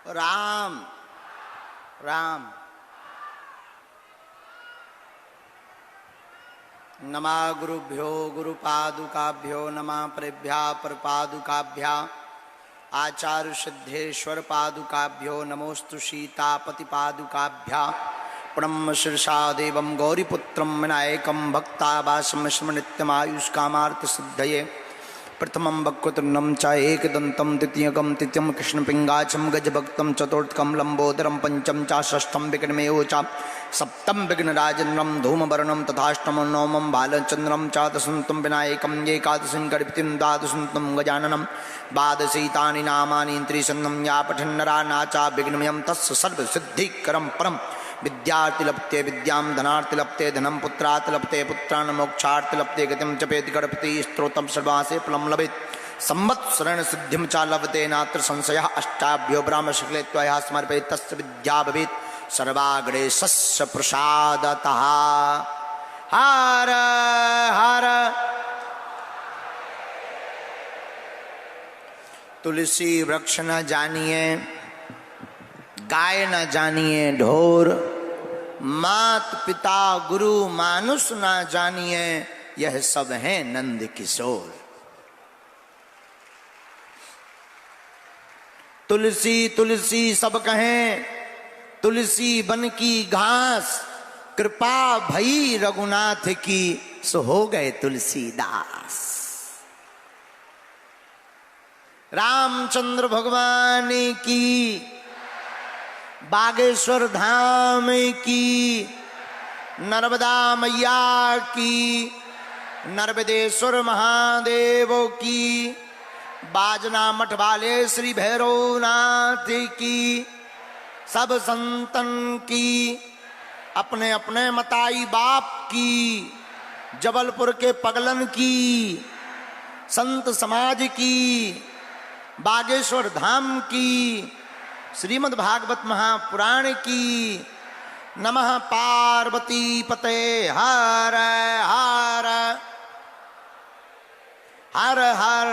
राम राम। नमः गुरुभ्यो गुरुपादुकाभ्यो नमः परेभ्यः परपादुकाभ्यः आचार्य सिद्धेश्वर पादुकाभ्यो नमोस्तु सीतापतिपादुकाभ्यः प्रणम्य शीर्षा देवं गौरीपुत्रं विनायकं भक्तावासं नित्यमायुष्कामार्थसिद्धये प्रथमं वक्रतुण्डं च एकदन्तं द्वितीयकं तृतीयं कृष्णपिङ्गाचं गजभक्तं चतुर्थकं लम्बोदरं पंचम च षष्ठं विघ्नमेव च सप्तम विघ्नराजेन्द्रं धूमवर्णं तथाष्टमं नवमं बालचन्द्रं च दशन्तं विनायकं एकादशं गणपतिं द्वादशन्तं गजाननं द्वादशैतानि नामानि त्रिशन्नं या पठन्नरा नाचा विघ्नमयं तस्य सर्वसिद्धिकरं परं विद्यार्थी लप्ते विद्यां धनार्थी लप्ते धनं पुत्रात् लप्ते पुत्रान् मोक्षार्थी लप्ते गतिं जपेति गणपति स्तोत्रं सर्वासे फलं लभेत् संवत्सरेण सिद्धिं च लभते नात्र संशयः अष्टाभ्यो ब्राह्मशुक्ले त्वया समर्पयेत् तस्य विद्या भवेत् सर्वाग्रेसस्य प्रसादतः। हर हर तुलसी वृक्ष न जानिए गाय न जानिए ढोर मात पिता गुरु मानुष न जानिए यह सब है नंद किशोर। तुलसी तुलसी सब कहें तुलसी बन की घास कृपा भई रघुनाथ की सो हो गए तुलसीदास। रामचंद्र भगवान की बागेश्वर धाम की नर्मदा मैया की नर्मदेश्वर महादेव की बाजना मठ वाले श्री भैरवनाथ की सब संतन की अपने अपने मताई बाप की जबलपुर के पगलन की संत समाज की बागेश्वर धाम की श्रीमद् भागवत महापुराण की नमः पार्वती पते हर हर हर हर।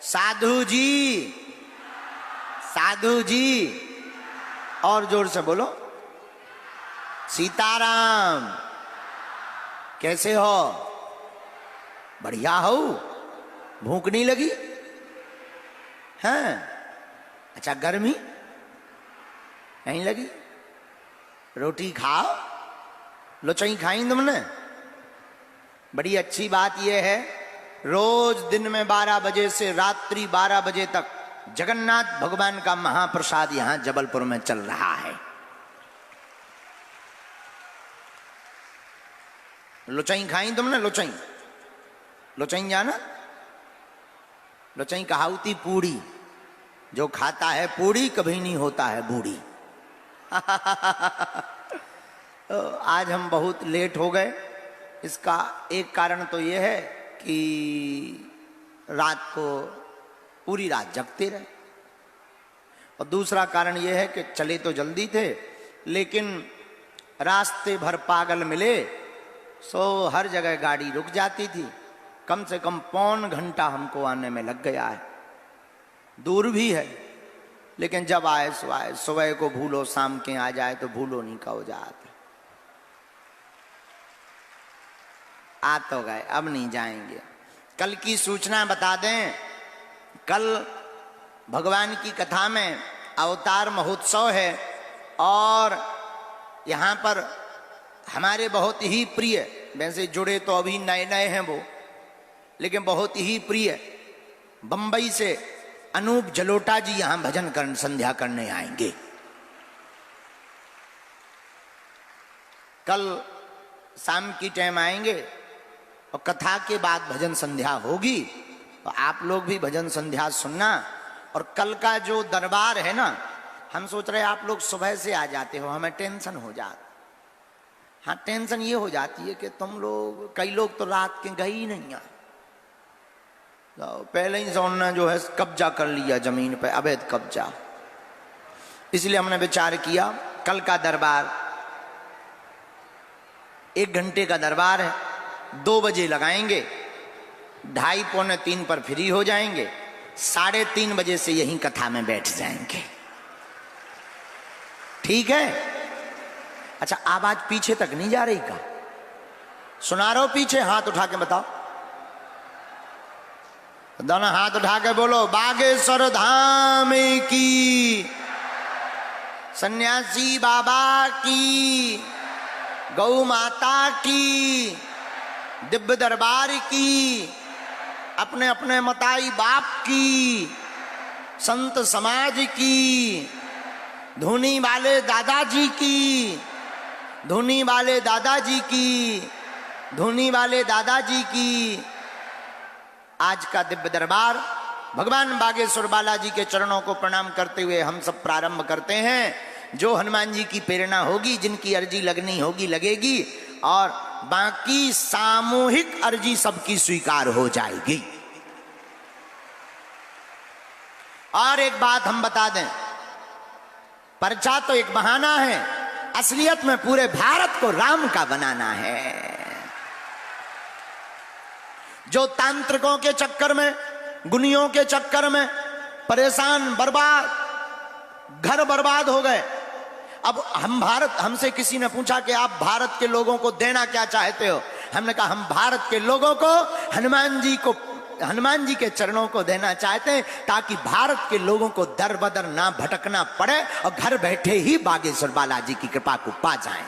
साधु जी और जोर से बोलो सीताराम। कैसे हो? बढ़िया हो? भूख नहीं लगी? हैं? अच्छा गर्मी नहीं लगी? रोटी खाओ, लुचई खाई तुमने? बड़ी अच्छी बात यह है रोज दिन में 12 बजे से रात्रि 12 बजे तक जगन्नाथ भगवान का महाप्रसाद यहां जबलपुर में चल रहा है। लुचई खाई तुमने? लुचई जाना? लुचई कहावती पूड़ी, जो खाता है पूड़ी कभी नहीं होता है बूढ़ी। आज हम बहुत लेट हो गए। इसका एक कारण तो यह है कि रात को पूरी रात जगते रहे और दूसरा कारण यह है कि चले तो जल्दी थे लेकिन रास्ते भर पागल मिले सो हर जगह गाड़ी रुक जाती थी। कम से कम पौन घंटा हमको आने में लग गया है। दूर भी है लेकिन जब आए सो आए। सुबह को भूलो शाम के आ जाए तो भूलो नहीं कहो जाते। आ तो गए, अब नहीं जाएंगे। कल की सूचना बता दें, कल भगवान की कथा में अवतार महोत्सव है और यहाँ पर हमारे बहुत ही प्रिय, वैसे जुड़े तो अभी नए नए हैं वो, लेकिन बहुत ही प्रिय बंबई से अनूप जलोटा जी यहां भजन करने संध्या करने आएंगे। कल शाम की टाइम आएंगे और कथा के बाद भजन संध्या होगी तो आप लोग भी भजन संध्या सुनना। और कल का जो दरबार है ना, हम सोच रहे आप लोग सुबह से आ जाते हो, हमें टेंशन हो जाती। हाँ, टेंशन ये हो जाती है कि तुम लोग, कई लोग तो रात के गए ही नहीं है, तो पहले ही उन्होंने जो है कब्जा कर लिया जमीन पे, अवैध कब्जा। इसलिए हमने विचार किया कल का दरबार 1 घंटे का दरबार है, 2 बजे लगाएंगे, 2:30 पौने 3 पर फ्री हो जाएंगे 3:30 बजे से यहीं कथा में बैठ जाएंगे, ठीक है? अच्छा, आवाज पीछे तक नहीं जा रही का? सुना रहा हो पीछे? हाथ उठा के बताओ, दोनों हाथ उठा के बोलो, बागेश्वर धाम की, सन्यासी बाबा की, गौ माता की, दिव्य दरबार की, अपने अपने मताई बाप की, संत समाज की, धुनी वाले दादाजी की, धुनी वाले दादाजी की, धुनी वाले दादाजी की। आज का दिव्य दरबार भगवान बागेश्वर बालाजी के चरणों को प्रणाम करते हुए हम सब प्रारंभ करते हैं। जो हनुमान जी की प्रेरणा होगी, जिनकी अर्जी लगनी होगी लगेगी, और बाकी सामूहिक अर्जी सबकी स्वीकार हो जाएगी। और एक बात हम बता दें, पर्चा तो एक बहाना है, असलियत में पूरे भारत को राम का बनाना है। जो तांत्रिकों के चक्कर में, गुनियों के चक्कर में परेशान, बर्बाद, घर बर्बाद हो गए। अब हमसे किसी ने पूछा कि आप भारत के लोगों को देना क्या चाहते हो? हमने कहा हम भारत के लोगों को हनुमान जी के चरणों को देना चाहते हैं, ताकि भारत के लोगों को दर बदर ना भटकना पड़े और घर बैठे ही बागेश्वर बालाजी की कृपा को पा जाएं।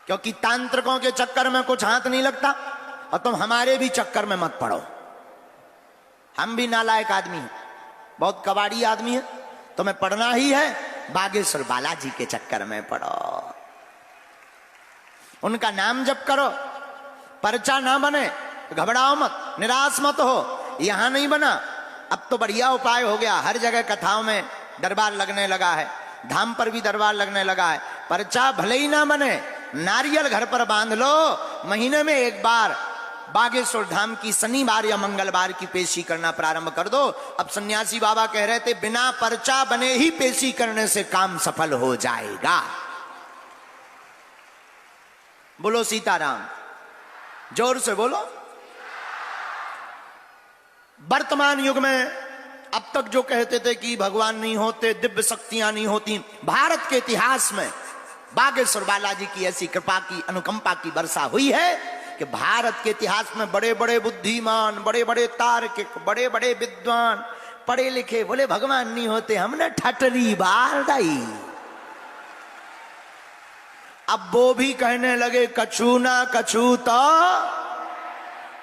क्योंकि तांत्रिकों के चक्कर में कुछ हाथ नहीं लगता, और तुम हमारे भी चक्कर में मत पड़ो। हम भी नालायक आदमी हैं, बहुत कबाड़ी आदमी है, तुम्हें पढ़ना ही है, बागेश्वर बालाजी के चक्कर में पढ़ो, उनका नाम जप करो। पर्चा ना बने, घबराओ मत, निराश मत हो। यहां नहीं बना, अब तो बढ़िया उपाय हो गया, हर जगह कथाओं में दरबार लगने लगा है, धाम पर भी दरबार लगने लगा है। पर्चा भले ही ना बने, नारियल घर पर बांध लो, महीने में एक बार बागेश्वर धाम की शनिवार या मंगलवार की पेशी करना प्रारंभ कर दो। अब सन्यासी बाबा कह रहे थे, बिना पर्चा बने ही पेशी करने से काम सफल हो जाएगा। बोलो सीताराम, जोर से बोलो। वर्तमान युग में अब तक जो कहते थे कि भगवान नहीं होते, दिव्य शक्तियां नहीं होती, भारत के इतिहास में बागेश्वर बालाजी की ऐसी कृपा की, अनुकंपा की वर्षा हुई है कि भारत के इतिहास में बड़े बड़े बुद्धिमान, बड़े बड़े तार्किक, बड़े बड़े विद्वान, पढ़े लिखे बोले भगवान नहीं होते, हमने ठटरी बार दाई। अब वो भी कहने लगे कछु ना कछु, तो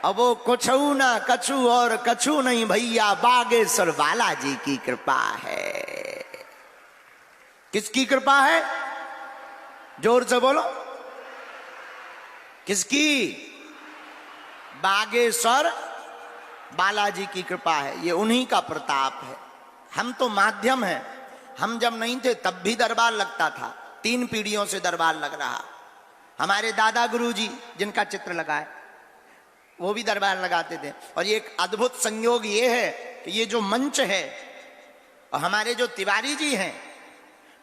अब वो कुछू ना कछु और कछु नहीं भैया, बागेश्वर बालाजी की कृपा है। किसकी कृपा है? जोर से बोलो, किसकी? बागेश्वर बालाजी की कृपा है, ये उन्हीं का प्रताप है। हम तो माध्यम हैं। हम जब नहीं थे तब भी दरबार लगता था, 3 पीढ़ियों से दरबार लग रहा। हमारे दादा गुरुजी जिनका चित्र लगा है वो भी दरबार लगाते थे। और ये एक अद्भुत संयोग ये है कि ये जो मंच है, और हमारे जो तिवारी जी हैं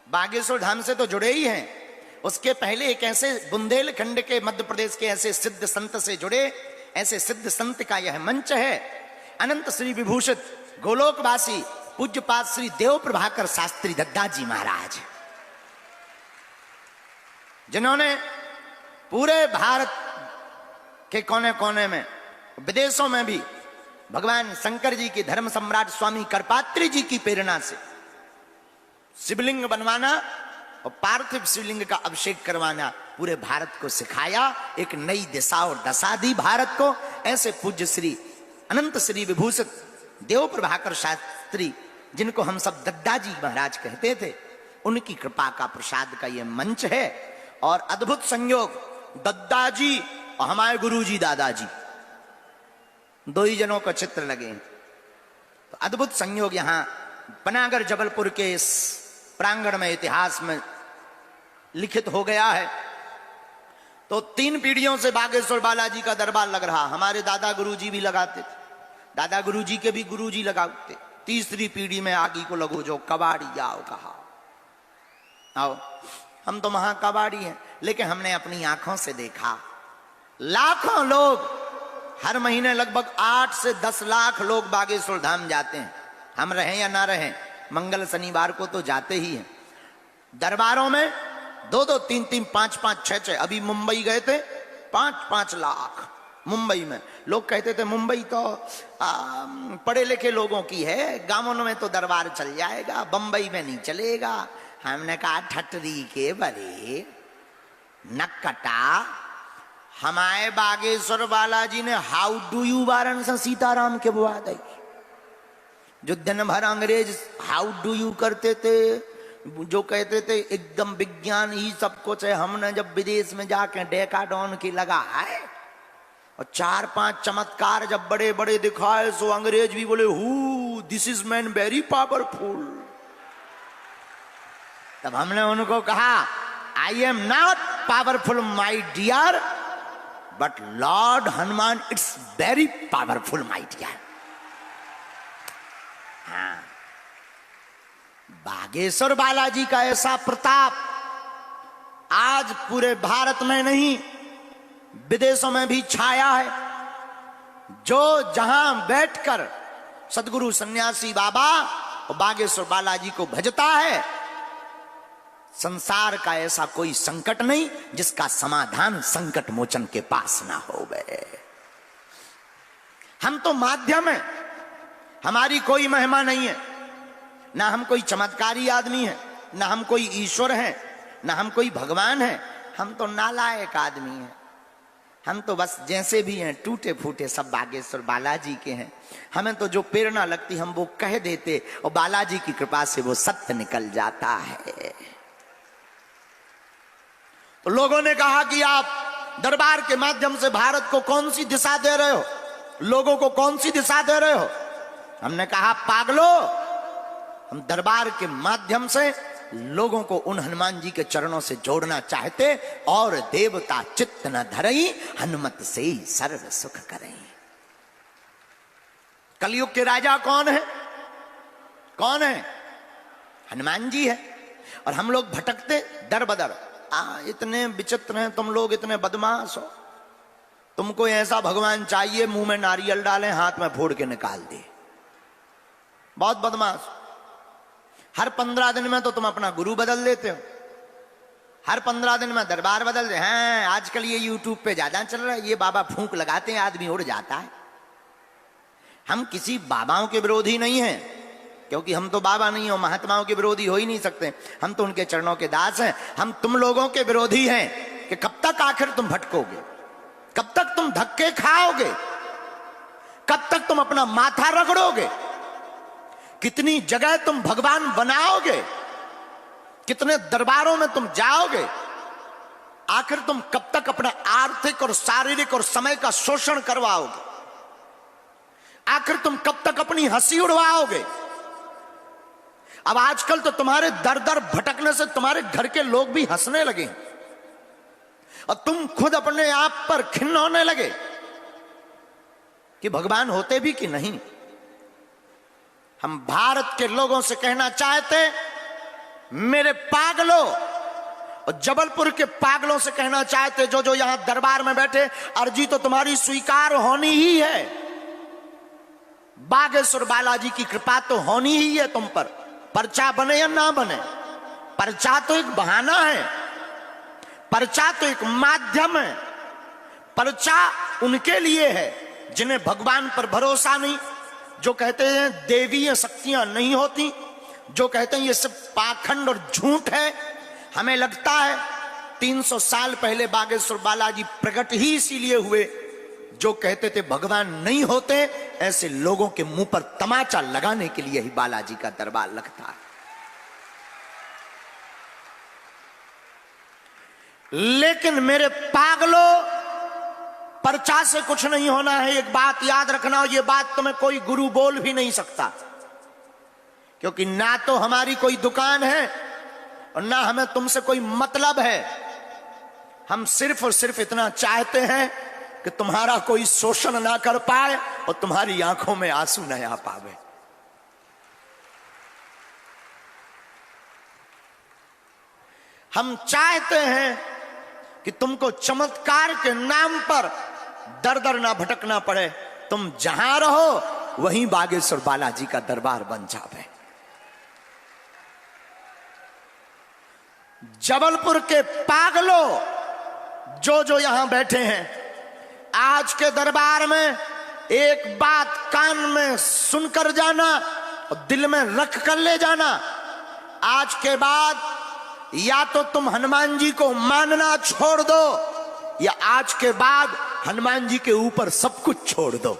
बागेश्वर धाम से तो जुड़े ही हैं, उसके पहले एक ऐसे बुंदेलखंड के, मध्य प्रदेश के ऐसे सिद्ध संत से जुड़े, ऐसे सिद्ध संत का यह मंच है। अनंत श्री विभूषित गोलोकवासी पूज्यपाद श्री देव प्रभाकर शास्त्री दद्दाजी महाराज, जिन्होंने पूरे भारत के कोने कोने में, विदेशों में भी भगवान शंकर जी की धर्म सम्राट स्वामी करपात्री जी की प्रेरणा से शिवलिंग बनवाना और पार्थिव शिवलिंग का अभिषेक करवाना पूरे भारत को सिखाया, एक नई दिशा और दशा दी भारत को। ऐसे पूज्य श्री अनंत श्री विभूषित देव प्रभाकर शास्त्री, जिनको हम सब दद्दाजी महाराज कहते थे, उनकी कृपा का प्रसाद का ये मंच है। और अद्भुत संयोग, दद्दाजी और हमारे गुरुजी दादाजी, 2 ही जनों का चित्र लगे हैं। तो अद्भुत संयोग यहां पनागर जबलपुर के इस प्रांगण में इतिहास में लिखित हो गया है। तो 3 पीढ़ियों से बागेश्वर बालाजी का दरबार लग रहा। हमारे दादा गुरुजी भी लगाते थे, दादा गुरुजी के भी गुरुजी लगाते। 3री पीढ़ी में आगे को लगो जो कबाड़ी आओ कहा। आओ, हम तो महा कबाड़ी हैं, लेकिन हमने अपनी आंखों से देखा लाखों लोग हर महीने लगभग 8 से 10 लाख लोग बागेश्वर धाम जाते हैं। हम रहें या ना रहें, मंगल शनिवार को तो जाते ही हैं। दरबारों में 2-2, 3-3, 5-5, 6-6, अभी मुंबई गए थे 5-5 लाख। मुंबई में लोग कहते थे मुंबई तो पढ़े लिखे लोगों की है, गांवों में तो दरबार चल जाएगा, बंबई में नहीं चलेगा। हमने कहा ठटरी के बरे नक्कटा, हमारे बागेश्वर बालाजी ने how do you Varanasi Sitaram के बुआ दी। जो दिन भर अंग्रेज हाउ डू यू करते थे, जो कहते थे एकदम विज्ञान ही सब कुछ है, हमने जब विदेश में जाके डेकाडॉन की लगा है और 4-5 चमत्कार जब बड़े बड़े दिखाए, सो अंग्रेज भी बोले who this is man very powerful. तब हमने उनको कहा I am not powerful my dear, but lord Hanuman it's very powerful my dear. हाँ, बागेश्वर बालाजी का ऐसा प्रताप आज पूरे भारत में नहीं विदेशों में भी छाया है। जो जहां बैठकर सदगुरु सन्यासी बाबा और बागेश्वर बालाजी को भजता है, संसार का ऐसा कोई संकट नहीं जिसका समाधान संकट मोचन के पास ना हो गए। हम तो माध्यम है, हमारी कोई महिमा नहीं है, ना हम कोई चमत्कारी आदमी है, ना हम कोई ईश्वर है, ना हम कोई भगवान है। हम तो नालायक आदमी हैं। हम तो बस जैसे भी हैं टूटे फूटे सब बागेश्वर बालाजी के हैं। हमें तो जो प्रेरणा लगती हम वो कह देते और बालाजी की कृपा से वो सत्य निकल जाता है। तो लोगों ने कहा कि आप दरबार के माध्यम से भारत को कौन सी दिशा दे रहे हो, लोगों को कौन सी दिशा दे रहे हो। हमने कहा पागलो, हम दरबार के माध्यम से लोगों को उन हनुमान जी के चरणों से जोड़ना चाहते और देवता चित्त न धरई हनुमत से ही सर्व सुख करें। कलयुग के राजा कौन है? कौन है? हनुमान जी है। और हम लोग भटकते दर बदर। इतने विचित्र हैं तुम लोग, इतने बदमाश हो। तुमको ऐसा भगवान चाहिए मुंह में नारियल डालें हाथ में फोड़ के निकाल दे। बहुत बदमाश। हर 15 दिन में तो तुम अपना गुरु बदल देते हो, हर 15 दिन में दरबार बदल दे हैं। आजकल ये यूट्यूब पे ज्यादा चल रहा है, ये बाबा फूंक लगाते हैं आदमी उड़ जाता है। हम किसी बाबाओं के विरोधी नहीं हैं, क्योंकि हम तो बाबा नहीं हो, महात्माओं के विरोधी हो ही नहीं सकते। हम तो उनके चरणों के दास हैं। हम तुम लोगों के विरोधी हैं कि कब तक आखिर तुम भटकोगे, कब तक तुम धक्के खाओगे, कब तक तुम अपना माथा रगड़ोगे, कितनी जगह तुम भगवान बनाओगे, कितने दरबारों में तुम जाओगे। आखिर तुम कब तक अपना आर्थिक और शारीरिक और समय का शोषण करवाओगे। आखिर तुम कब तक अपनी हंसी उड़वाओगे। अब आजकल तो तुम्हारे दर दर भटकने से तुम्हारे घर के लोग भी हंसने लगे और तुम खुद अपने आप पर खिन्न होने लगे कि भगवान होते भी कि नहीं। हम भारत के लोगों से कहना चाहते, मेरे पागलों, और जबलपुर के पागलों से कहना चाहते जो जो यहां दरबार में बैठे, अर्जी तो तुम्हारी स्वीकार होनी ही है। बागेश्वर बालाजी की कृपा तो होनी ही है तुम पर, पर्चा बने या ना बने। पर्चा तो एक बहाना है, पर्चा तो एक माध्यम है। पर्चा उनके लिए है जिन्हें भगवान पर भरोसा नहीं, जो कहते हैं देवीय शक्तियां नहीं होती, जो कहते हैं ये सब पाखंड और झूठ है। हमें लगता है 300 साल पहले बागेश्वर बालाजी प्रकट ही इसीलिए हुए, जो कहते थे भगवान नहीं होते, ऐसे लोगों के मुंह पर तमाचा लगाने के लिए ही बालाजी का दरबार लगता है। लेकिन मेरे पागलों, पर्चा से कुछ नहीं होना है। एक बात याद रखना, ये बात तुम्हें कोई गुरु बोल भी नहीं सकता, क्योंकि ना तो हमारी कोई दुकान है और ना हमें तुमसे कोई मतलब है। हम सिर्फ और सिर्फ इतना चाहते हैं कि तुम्हारा कोई शोषण ना कर पाए और तुम्हारी आंखों में आंसू न आ पावे। हम चाहते हैं कि तुमको चमत्कार के नाम पर दर दर ना भटकना पड़े, तुम जहां रहो वहीं बागेश्वर बालाजी का दरबार बन जावे। जबलपुर के पागलों जो जो यहां बैठे हैं, आज के दरबार में एक बात कान में सुनकर जाना और दिल में रख कर ले जाना, आज के बाद या तो तुम हनुमान जी को मानना छोड़ दो, या आज के बाद हनुमान जी के ऊपर सब कुछ छोड़ दो।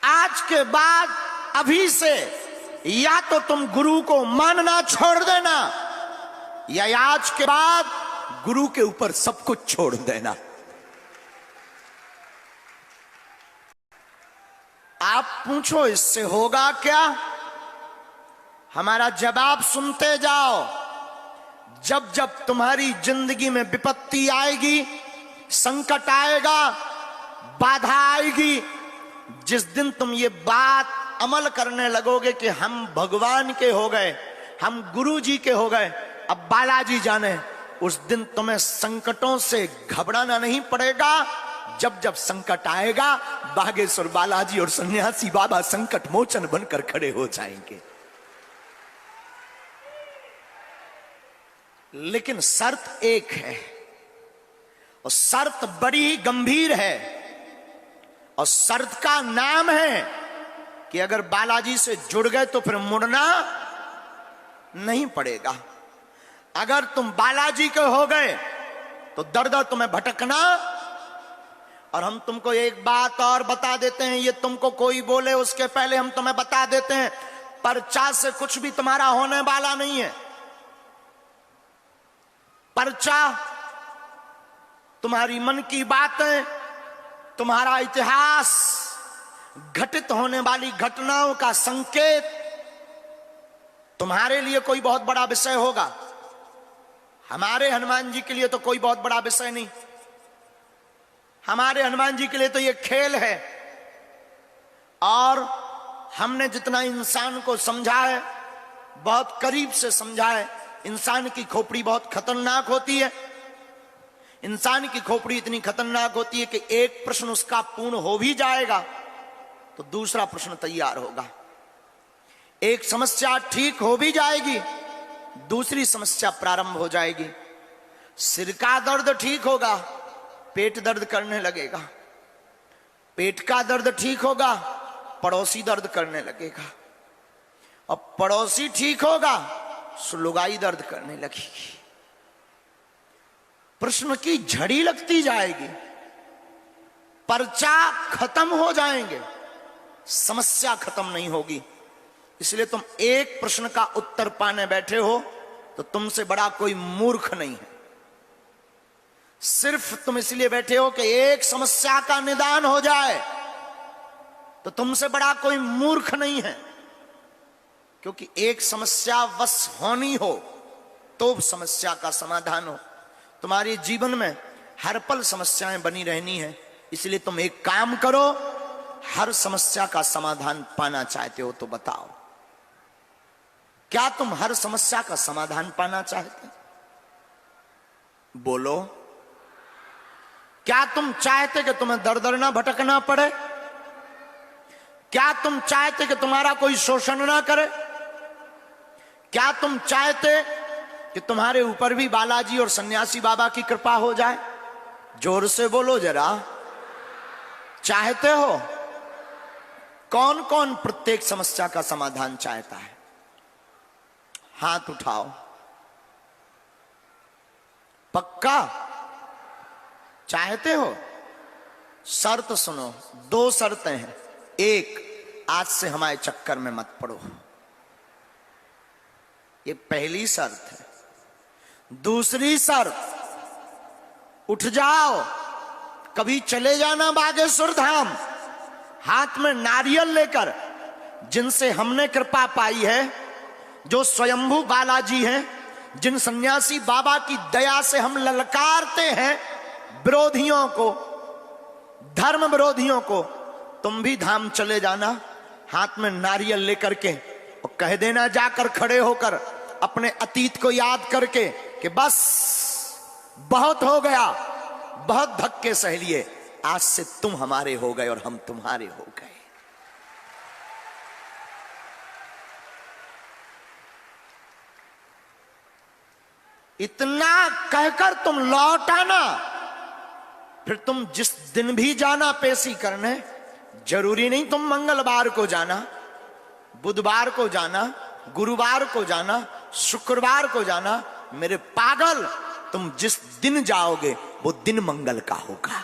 आज के बाद अभी से या तो तुम गुरु को मानना छोड़ देना, या आज के बाद गुरु के ऊपर सब कुछ छोड़ देना। आप पूछो इससे होगा क्या? हमारा जवाब सुनते जाओ। जब जब तुम्हारी जिंदगी में विपत्ति आएगी, संकट आएगा, बाधा आएगी, जिस दिन तुम ये बात अमल करने लगोगे कि हम भगवान के हो गए, हम गुरु जी के हो गए, अब बालाजी जाने, उस दिन तुम्हें संकटों से घबराना नहीं पड़ेगा। जब जब संकट आएगा, बागेश्वर बालाजी और सन्यासी बाबा संकट मोचन बनकर खड़े हो जाएंगे। लेकिन शर्त एक है, और शर्त बड़ी ही गंभीर है, और शर्त का नाम है कि अगर बालाजी से जुड़ गए तो फिर मुड़ना नहीं पड़ेगा। अगर तुम बालाजी के हो गए तो दर दर तुम्हें भटकना। और हम तुमको एक बात और बता देते हैं, ये तुमको कोई बोले उसके पहले हम तुम्हें बता देते हैं, पर्चा से कुछ भी तुम्हारा होने वाला नहीं है। पर्चा तुम्हारी मन की बातें, तुम्हारा इतिहास, घटित होने वाली घटनाओं का संकेत तुम्हारे लिए कोई बहुत बड़ा विषय होगा। हमारे हनुमान जी के लिए तो कोई बहुत बड़ा विषय नहीं। हमारे हनुमान जी के लिए तो ये खेल है। और हमने जितना इंसान को समझा है, बहुत करीब से समझा है, इंसान की खोपड़ी बहुत खतरनाक होती है। इंसान की खोपड़ी इतनी खतरनाक होती है कि एक प्रश्न उसका पूर्ण हो भी जाएगा तो दूसरा प्रश्न तैयार होगा। एक समस्या ठीक हो भी जाएगी, दूसरी समस्या प्रारंभ हो जाएगी। सिर का दर्द ठीक होगा, पेट दर्द करने लगेगा। पेट का दर्द ठीक होगा, पड़ोसी दर्द करने लगेगा। और पड़ोसी ठीक होगा, लुगाई दर्द करने लगेगी। प्रश्न की झड़ी लगती जाएगी, पर्चा खत्म हो जाएंगे, समस्या खत्म नहीं होगी। इसलिए तुम एक प्रश्न का उत्तर पाने बैठे हो तो तुमसे बड़ा कोई मूर्ख नहीं है। सिर्फ तुम इसलिए बैठे हो कि एक समस्या का निदान हो जाए, तो तुमसे बड़ा कोई मूर्ख नहीं है। क्योंकि एक समस्या बस होनी हो तो समस्या का समाधान हो। तुम्हारे जीवन में हर पल समस्याएं बनी रहनी है। इसलिए तुम एक काम करो, हर समस्या का समाधान पाना चाहते हो तो बताओ, क्या तुम हर समस्या का समाधान पाना चाहते? बोलो। क्या तुम चाहते कि तुम्हें दर दर ना भटकना पड़े? क्या तुम चाहते कि तुम्हारा कोई शोषण ना करे? क्या तुम चाहते कि तुम्हारे ऊपर भी बालाजी और सन्यासी बाबा की कृपा हो जाए? जोर से बोलो जरा, चाहते हो? कौन कौन प्रत्येक समस्या का समाधान चाहता है? हाथ उठाओ। पक्का चाहते हो? शर्त सुनो, दो शर्तें हैं। एक, आज से हमारे चक्कर में मत पड़ो, ये पहली शर्त है। दूसरी शर्त, उठ जाओ, कभी चले जाना बागेश्वर धाम, हाथ में नारियल लेकर, जिनसे हमने कृपा पाई है, जो स्वयंभू बालाजी हैं, जिन सन्यासी बाबा की दया से हम ललकारते हैं विरोधियों को, धर्म विरोधियों को। तुम भी धाम चले जाना, हाथ में नारियल लेकर के, और कह देना जाकर खड़े होकर अपने अतीत को याद करके कि बस बहुत हो गया, बहुत धक्के सह लिए, आज से तुम हमारे हो गए और हम तुम्हारे हो गए। इतना कहकर तुम लौट आना, फिर तुम जिस दिन भी जाना पेशी करने, जरूरी नहीं तुम मंगलवार को जाना, बुधवार को जाना, गुरुवार को जाना, शुक्रवार को जाना। मेरे पागल, तुम जिस दिन जाओगे वो दिन मंगल का होगा।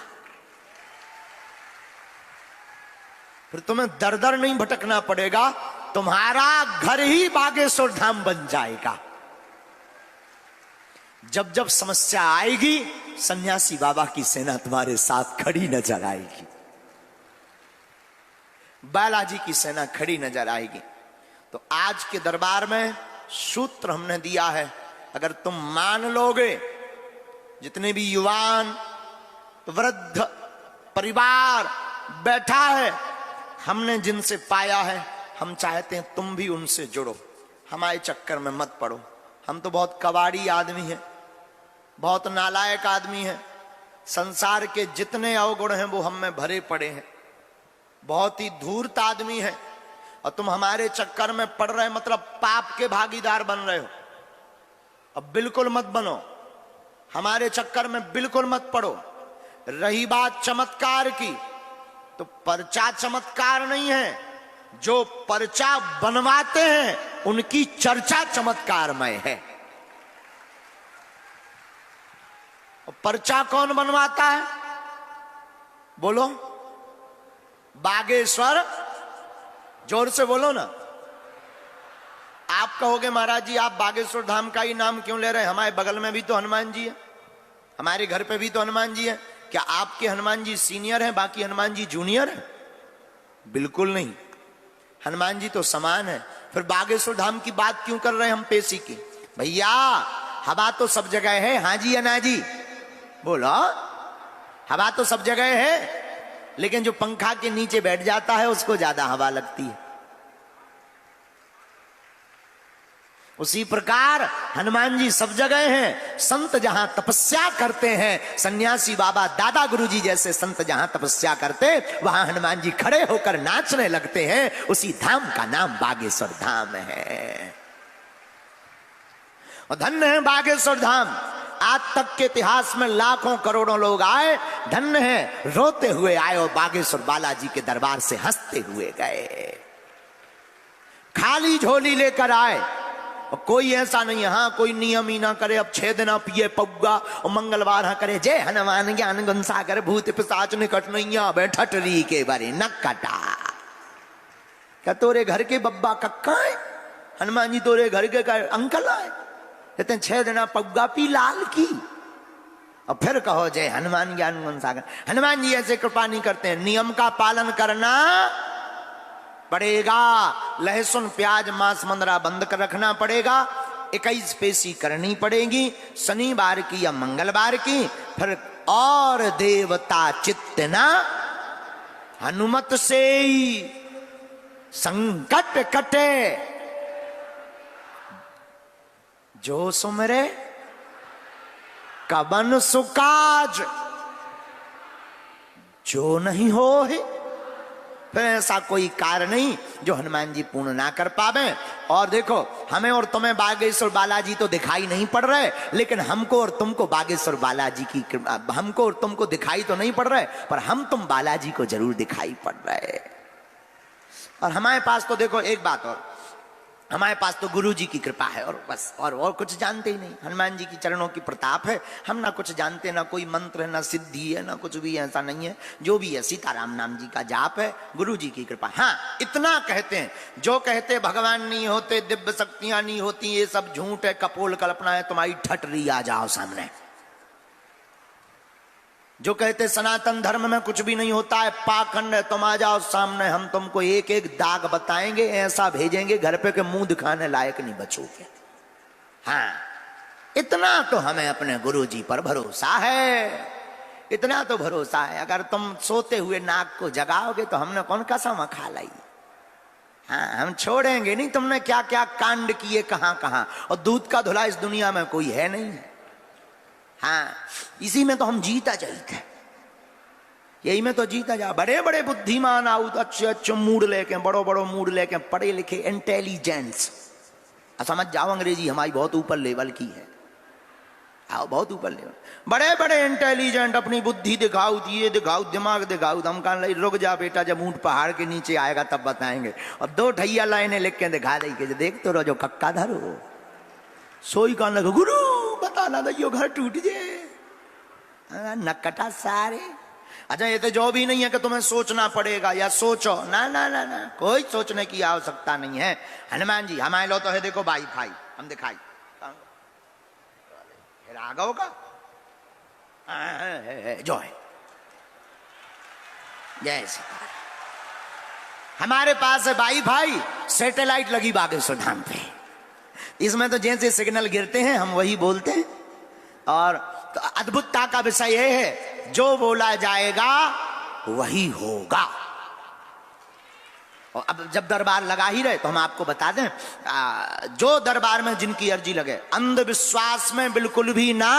फिर तुम्हें दर दर नहीं भटकना पड़ेगा, तुम्हारा घर ही बागेश्वर धाम बन जाएगा। जब जब समस्या आएगी, सन्यासी बाबा की सेना तुम्हारे साथ खड़ी नजर आएगी, बालाजी की सेना खड़ी नजर आएगी। तो आज के दरबार में सूत्र हमने दिया है, अगर तुम मान लोगे, जितने भी युवान वृद्ध परिवार बैठा है, हमने जिनसे पाया है, हम चाहते हैं तुम भी उनसे जुड़ो, हमारे चक्कर में मत पड़ो। हम तो बहुत कबाड़ी आदमी हैं, बहुत नालायक आदमी हैं, संसार के जितने अवगुण हैं वो हम में भरे पड़े हैं, बहुत ही धूर्त आदमी है, और तुम हमारे चक्कर में पड़ रहे, मतलब पाप के भागीदार बन रहे हो। अब बिल्कुल मत बनो, हमारे चक्कर में बिल्कुल मत पड़ो। रही बात चमत्कार की, तो पर्चा चमत्कार नहीं है, जो पर्चा बनवाते हैं उनकी चर्चा चमत्कारमय है। पर्चा कौन बनवाता है बोलो? बागेश्वर, जोर से बोलो ना। आप कहोगे महाराज जी आप बागेश्वर धाम का ही नाम क्यों ले रहे हैं, हमारे बगल में भी तो हनुमान जी है, हमारे घर पे भी तो हनुमान जी है। क्या आपके हनुमान जी सीनियर हैं, बाकी हनुमान जी जूनियर हैं? बिल्कुल नहीं, हनुमान जी तो समान है। फिर बागेश्वर धाम की बात क्यों कर रहे हैं हम पेशी की? भैया हवा तो सब जगह है, हाँ जी या ना जी बोलो। हवा तो सब जगह है, लेकिन जो पंखा के नीचे बैठ जाता है उसको ज्यादा हवा लगती है। उसी प्रकार हनुमान जी सब जगह हैं। संत जहां तपस्या करते हैं, सन्यासी बाबा दादा गुरुजी जैसे संत जहां तपस्या करते, वहां हनुमान जी खड़े होकर नाचने लगते हैं। उसी धाम का नाम बागेश्वर धाम है। और धन्य है बागेश्वर धाम। आज तक के इतिहास में लाखों करोड़ों लोग आए, धन्य है, रोते हुए आए और बागेश्वर बालाजी के दरबार से हंसते हुए गए। खाली झोली लेकर आए, और कोई ऐसा नहीं है हाँ कोई नियम ही ना करे, अब 6 दिन पिए पौगा और मंगलवार हाँ करे, जय हनुमान ज्ञान गुण सागर भूत पिशाच निकट नैया बैठटरी के बारे न कटा। क्या तोरे घर के बब्बा कक्का है? हनुमान जी तोरे घर के अंकल आए, कहते हैं 6 दिन पौगा पी लाल की, और फिर कहो जय हनुमान ज्ञान गुण सागर। हनुमान जी ऐसे कृपा नहीं करते हैं, नियम का पालन करना पड़ेगा। लहसुन प्याज मांस मंदरा बंद कर रखना पड़ेगा। 21 पेशी करनी पड़ेगी, शनिवार की या मंगलवार की। फिर और देवता चित्तना हनुमत से ही संकट कटे, जो सुमरे कबन सुकाज, जो नहीं हो है। फिर ऐसा कोई कार्य नहीं जो हनुमान जी पूर्ण ना कर पावे। और देखो हमें और तुम्हें बागेश्वर बालाजी तो दिखाई नहीं पड़ रहे, लेकिन हमको और तुमको बागेश्वर बालाजी की, हमको और तुमको दिखाई तो नहीं पड़ रहे, पर हम तुम बालाजी को जरूर दिखाई पड़ रहे। और हमारे पास तो देखो एक बात और, हमारे पास तो गुरु जी की कृपा है और बस, और कुछ जानते ही नहीं। हनुमान जी की चरणों की प्रताप है, हम ना कुछ जानते, ना कोई मंत्र है, ना सिद्धि है, ना कुछ भी ऐसा नहीं है। जो भी है सीताराम नाम जी का जाप है, गुरु जी की कृपा। हाँ इतना कहते हैं, जो कहते भगवान नहीं होते, दिव्य शक्तियां नहीं होती, ये सब झूठ है, कपोल कल्पना है, तुम्हारी ठटरी आ जाओ सामने। जो कहते सनातन धर्म में कुछ भी नहीं होता है, पाखंड है, तुम आ जाओ सामने, हम तुमको एक एक दाग बताएंगे, ऐसा भेजेंगे घर पे के मुंह दिखाने लायक नहीं बचोगे। हाँ इतना तो हमें अपने गुरुजी पर भरोसा है, इतना तो भरोसा है। अगर तुम सोते हुए नाक को जगाओगे तो हमने कौन कसम खा लाई। हाँ हम छोड़ेंगे नहीं, तुमने क्या क्या कांड किए कहां कहां, और दूध का धुला इस दुनिया में कोई है नहीं। हाँ, इसी में तो हम जीता जाते, यही में तो जीता जा। बड़े बड़े बुद्धिमान आओ, अच्छे अच्छे मूड लेके, बड़ो बड़ो मूड लेके, पढ़े लिखे इंटेलिजेंस, समझ जाओ अंग्रेजी हमारी बहुत ऊपर लेवल की है, आओ बहुत ऊपर लेवल, बड़े बड़े इंटेलिजेंट, अपनी बुद्धि दिखाओ, ये दिखाओ, दिमाग दिखाओ। हम कहा रुक जा बेटा, जब ऊंट पहाड़ के नीचे आएगा तब बताएंगे। और 2 ठैया लाइने लिख के दिखा देंगे, देख तो जो कक्का धरो सोई कान लगा, गुरु बताना दैयो घर टूट जाए, नकटा सारे। अच्छा, ये तो जो भी नहीं है कि तुम्हें सोचना पड़ेगा या सोचो, ना ना ना ना, कोई सोचने की आवश्यकता नहीं है। हनुमान जी हमारे लो तो है, देखो वाईफाई हम दिखाई राघव का जो है, जैसे हमारे पास है वाईफाई, सैटेलाइट लगी बागेश्वर धाम पे, इसमें तो जैसे सिग्नल गिरते हैं हम वही बोलते हैं। और तो अद्भुतता का विषय यह है, जो बोला जाएगा वही होगा। और अब जब दरबार लगा ही रहे तो हम आपको बता दें, जो दरबार में जिनकी अर्जी लगे, अंधविश्वास में बिल्कुल भी ना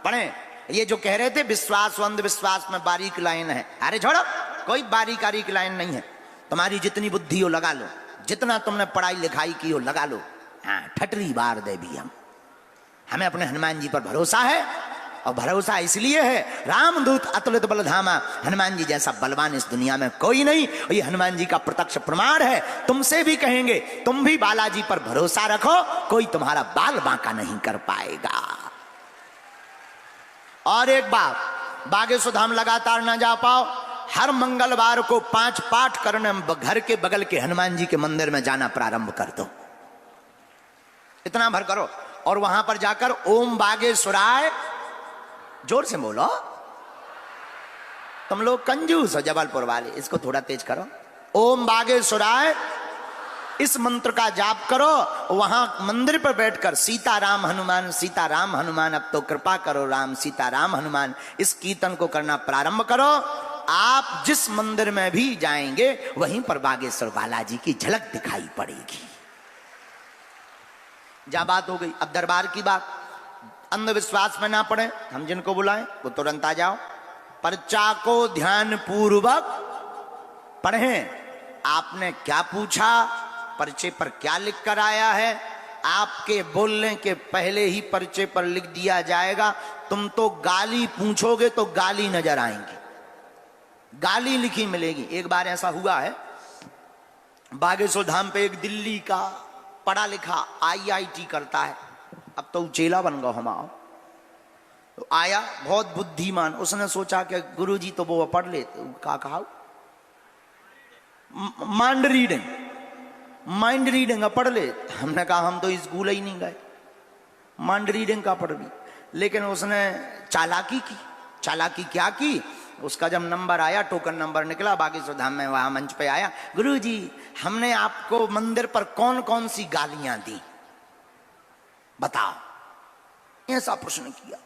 पड़े। ये जो कह रहे थे विश्वास अंधविश्वास में बारीक लाइन है, अरे छोड़ो, कोई बारीक लाइन नहीं है। तुम्हारी जितनी बुद्धि हो लगा लो, जितना तुमने पढ़ाई लिखाई की हो लगा लो, हाँ ठटरी बार दे भी हम। हमें अपने हनुमान जी पर भरोसा है, और भरोसा इसलिए है, रामदूत अतुलित बलधामा, हनुमान जी जैसा बलवान इस दुनिया में कोई नहीं। और ये हनुमान जी का प्रत्यक्ष प्रमाण है। तुमसे भी कहेंगे, तुम भी बालाजी पर भरोसा रखो, कोई तुम्हारा बाल बांका नहीं कर पाएगा। और एक बात, बागेश्वर धाम लगातार ना जा पाओ, हर मंगलवार को 5 पाठ करने घर के बगल के हनुमान जी के मंदिर में जाना प्रारंभ कर दो, इतना भर करो। और वहां पर जाकर ओम बागेश्वराय, जोर से बोलो, तुम लोग कंजूस हो जबलपुर वाले, इसको थोड़ा तेज करो। ओम बागेश्वराय इस मंत्र का जाप करो। वहां मंदिर पर बैठकर सीताराम हनुमान, सीताराम हनुमान, अब तो कृपा करो राम, सीताराम हनुमान, इस कीर्तन को करना प्रारंभ करो। आप जिस मंदिर में भी जाएंगे वहीं पर बागेश्वर बालाजी की झलक दिखाई पड़ेगी। जा बात हो गई, अब दरबार की बात। अंधविश्वास में ना पड़े, हम जिनको बुलाएं वो तुरंत आ जाओ। पर्चा को ध्यान पूर्वक पढ़ें। आपने क्या पूछा, पर्चे पर क्या लिख कर आया है, आपके बोलने के पहले ही पर्चे पर लिख दिया जाएगा। तुम तो गाली पूछोगे तो गाली नजर आएंगी, गाली लिखी मिलेगी। एक बार ऐसा हुआ है, बागेश्वर धाम पे एक दिल्ली का पढ़ा लिखा IIT करता है, अब तो चेला बन गया हमारा। तो आया बहुत बुद्धिमान, उसने सोचा कि गुरुजी तो वो पढ़ लेते, कहा माइंड रीडिंग पढ़ ले। हमने कहा हम तो स्कूल ही नहीं गए, माइंड रीडिंग का पढ़ भी। लेकिन उसने चालाकी की। चालाकी क्या की, उसका जब नंबर आया, टोकन नंबर निकला, बागेश्वर धाम में वहां मंच पे आया, गुरुजी हमने आपको मंदिर पर कौन कौन सी गालियां दी बताओ, ऐसा प्रश्न किया।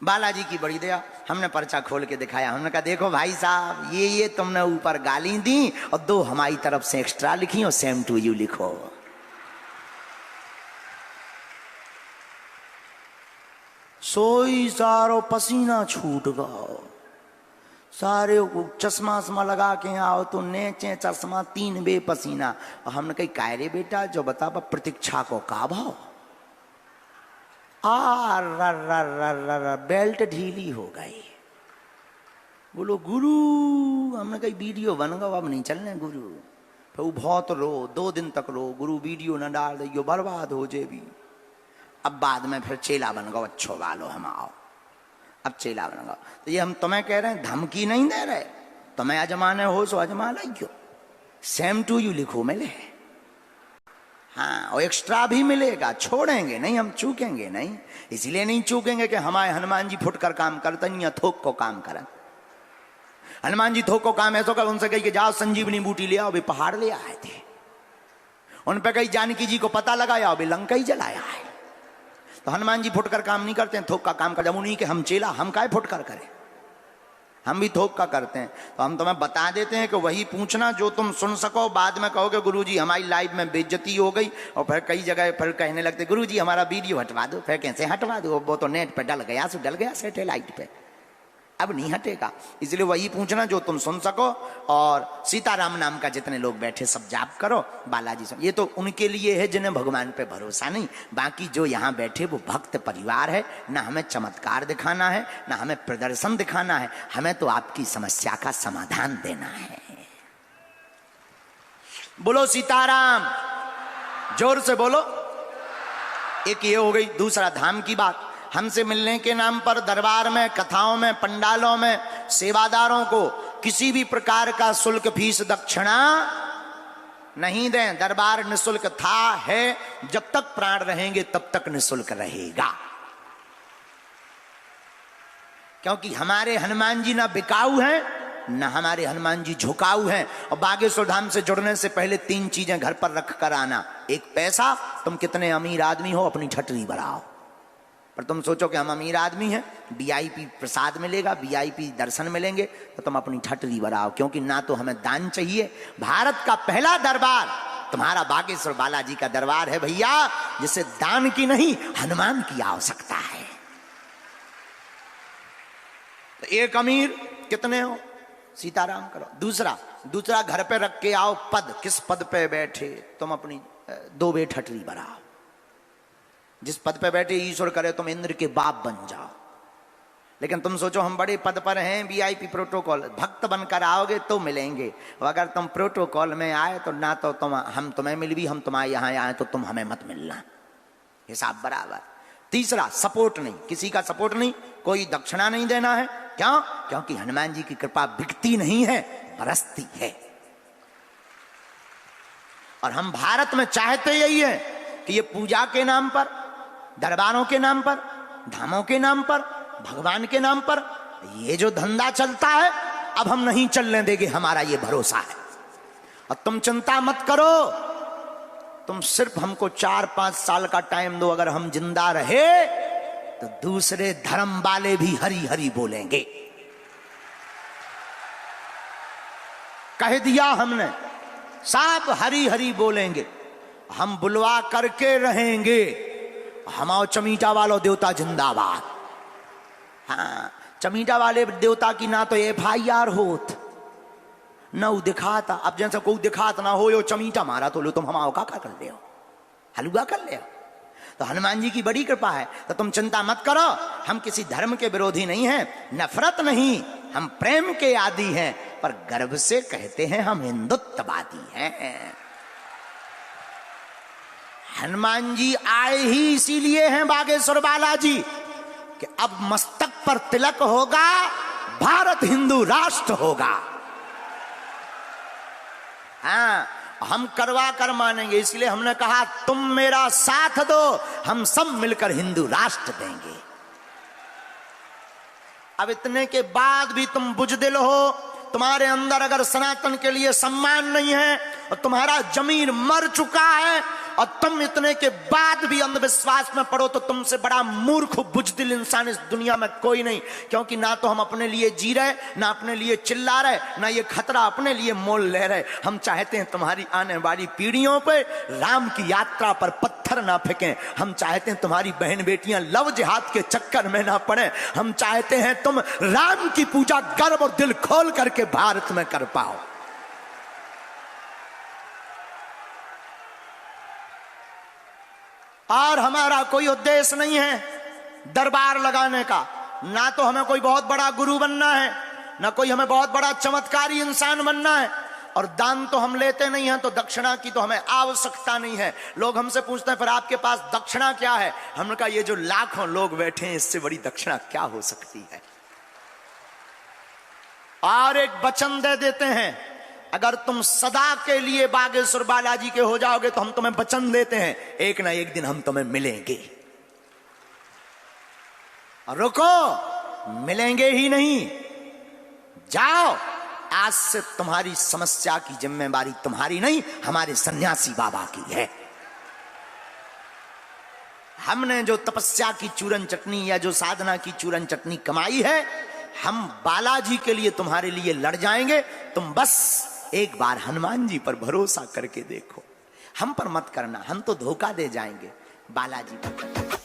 बालाजी की बड़ी दया, हमने पर्चा खोल के दिखाया। हमने कहा देखो भाई साहब, ये तुमने ऊपर गाली दी और 2 हमारी तरफ से एक्स्ट्रा लिखी और सेम टू यू लिखो। सोई सारो पसीना छूट गया, सारे चश्मा वश्मा लगा के आओ तो नेचे चश्मा 3 बे पसीना। और हमने कही कायरे बेटा जो बता प्रतीक्षा को का भाव, बेल्ट ढीली हो गई। बोलो गुरु, हमने कही वीडियो बन गया, अब नहीं चलने गुरु। फिर वो बहुत रो, 2 दिन तक रो, गुरु वीडियो न डाल दियो बर्बाद हो जे भी। अब बाद में फिर चेला बन गो, अच्छो वालो हम आओ, अब चेला बन गो। तो ये हम तुम्हें कह रहे हैं, धमकी नहीं दे रहे, तुम्हें अजमाने हो सो अजमा लियो, सेम टू यू लिखो मिले। हाँ, और एक्स्ट्रा भी मिलेगा, छोड़ेंगे नहीं, हम चूकेंगे नहीं। इसलिए नहीं चूकेंगे कि हमारे हनुमान जी फुटकर काम करते नहीं या थोक को काम करें। हनुमान जी थोक को काम ऐसा कर, उनसे कही कि जाओ संजीवनी बूटी ले आओ, वे पहाड़ ले आए थे। उन पे कही जानकी जी को पता लगाया, वे लंका ही जलाया है। तो हनुमान जी फुटकर काम नहीं करते हैं, थोक का काम कर। जब उन्हीं के हम चेला, हम काहे फुटकर करें। हम भी थोक का करते हैं। तो हम तुम्हें बता देते हैं कि वही पूछना जो तुम सुन सको। बाद में कहोगे गुरुजी हमारी लाइव में बेइज्जती हो गई, और फिर कई जगह फिर कहने लगते गुरुजी हमारा वीडियो हटवा दो। फिर कैसे हटवा दो, वो तो नेट पे डल गया सो डल गया सैटेलाइट पे, अब नहीं हटेगा। इसलिए वही पूछना जो तुम सुन सको। और सीताराम नाम का जितने लोग बैठे सब जाप करो बालाजी सब। ये तो उनके लिए है जिन्हें भगवान पे भरोसा नहीं। बाकी जो यहाँ बैठे वो भक्त परिवार है। ना हमें चमत्कार दिखाना है, ना हमें प्रदर्शन दिखाना है, हमें तो आपकी समस्या का समाधान देना है। बोलो सीताराम, जोर से बोलो। एक ये हो गई। दूसरा धाम की बात। हमसे मिलने के नाम पर दरबार में, कथाओं में, पंडालों में सेवादारों को किसी भी प्रकार का शुल्क, फीस, दक्षिणा नहीं दें। दरबार निःशुल्क था, है, जब तक प्राण रहेंगे तब तक निःशुल्क रहेगा। क्योंकि हमारे हनुमान जी ना बिकाऊ हैं, ना हमारे हनुमान जी झुकाऊ हैं। और बागेश्वर धाम से जुड़ने से पहले 3 चीजें घर पर रख कर आना। एक पैसा, तुम कितने अमीर आदमी हो अपनी छटरी बढ़ाओ। पर तुम सोचो कि हम अमीर आदमी हैं, वीआईपी प्रसाद मिलेगा, वीआईपी दर्शन मिलेंगे, तो तुम अपनी ठटरी बढ़ाओ। क्योंकि ना तो हमें दान चाहिए। भारत का पहला दरबार तुम्हारा बागेश्वर बालाजी का दरबार है भैया, जिसे दान की नहीं हनुमान की आवश्यकता है। तो एक अमीर कितने हो, सीताराम करो। दूसरा घर पे रख के आओ पद। किस पद पे बैठे, तुम अपनी 2 बे ठटरी बढ़ाओ। जिस पद पे बैठे ईश्वर करे तुम इंद्र के बाप बन जाओ। लेकिन तुम सोचो हम बड़े पद पर हैं, वीआईपी प्रोटोकॉल, भक्त बनकर आओगे तो मिलेंगे। और अगर तुम प्रोटोकॉल में आए तो ना तो हम तुम्हें मिल भी, हम तुम्हारे यहां आए तो तुम हमें मत मिलना, हिसाब बराबर। तीसरा सपोर्ट नहीं, किसी का सपोर्ट नहीं, कोई दक्षिणा नहीं देना है। क्यों? क्योंकि हनुमान जी की कृपा बिकती नहीं है, बरसती है। और हम भारत में चाहते यही है कि ये पूजा के नाम पर, दरबारों के नाम पर, धामों के नाम पर, भगवान के नाम पर ये जो धंधा चलता है, अब हम नहीं चलने देंगे, हमारा ये भरोसा है। और तुम चिंता मत करो, तुम सिर्फ हमको 4-5 साल का टाइम दो। अगर हम जिंदा रहे तो दूसरे धर्म वाले भी हरि हरि बोलेंगे। कह दिया हमने, सब हरि हरि बोलेंगे। हम बुलवा करके रहेंगे, हमाओ चमीटा वालों देवता जिंदाबाद। हाँ, चमीटा वाले देवता की ना तो FIR होत, ना वो दिखाता। अब जैसे कोई दिखात ना हो, यो चमीटा मारा तो लो तुम हमाओ का कर ले, हलवा कर ले। तो हनुमान जी की बड़ी कृपा है। तो तुम चिंता मत करो, हम किसी धर्म के विरोधी नहीं हैं, नफरत नहीं, हम प्रेम के आदी हैं। पर गर्व से कहते हैं हम हिंदुत्ववादी हैं। हनुमान जी आए ही इसीलिए हैं बागेश्वर बालाजी कि अब मस्तक पर तिलक होगा, भारत हिंदू राष्ट्र होगा। हाँ, हम करवा कर मानेंगे। इसलिए हमने कहा तुम मेरा साथ दो, हम सब मिलकर हिंदू राष्ट्र देंगे। अब इतने के बाद भी तुम बुजदिल हो, तुम्हारे अंदर अगर सनातन के लिए सम्मान नहीं है और तुम्हारा जमीर मर चुका है और तुम इतने के बाद भी अंधविश्वास में पड़ो, तो तुमसे बड़ा मूर्ख बुजदिल इंसान इस दुनिया में कोई नहीं। क्योंकि ना तो हम अपने लिए जी रहे, ना अपने लिए चिल्ला रहे, ना ये खतरा अपने लिए मोल ले रहे। हम चाहते हैं तुम्हारी आने वाली पीढ़ियों पे राम की यात्रा पर पत्थर ना फेंकें। हम चाहते हैं तुम्हारी बहन बेटियां लव जिहाद के चक्कर में ना पड़े। हम चाहते हैं तुम राम की पूजा गर्व और दिल खोल करके भारत में कर पाओ। और हमारा कोई उद्देश्य नहीं है दरबार लगाने का, ना तो हमें कोई बहुत बड़ा गुरु बनना है, ना कोई हमें बहुत बड़ा चमत्कारी इंसान बनना है। और दान तो हम लेते नहीं हैं, तो दक्षिणा की तो हमें आवश्यकता नहीं है। लोग हमसे पूछते हैं फिर आपके पास दक्षिणा क्या है? हमने कहा ये जो लाखों लोग बैठे हैं, इससे बड़ी दक्षिणा क्या हो सकती है। और एक वचन दे देते हैं, अगर तुम सदा के लिए बागेश्वर बालाजी के हो जाओगे तो हम तुम्हें वचन देते हैं एक ना एक दिन हम तुम्हें मिलेंगे। और रुको, मिलेंगे ही नहीं, जाओ। आज से तुम्हारी समस्या की जिम्मेवारी तुम्हारी नहीं, हमारे सन्यासी बाबा की है। हमने जो तपस्या की चूरन चटनी या जो साधना की चूरन चटनी कमाई है, हम बालाजी के लिए तुम्हारे लिए लड़ जाएंगे, तुम बस एक बार हनुमान जी पर भरोसा करके देखो, हम पर मत करना, हम तो धोखा दे जाएंगे, बालाजी पर।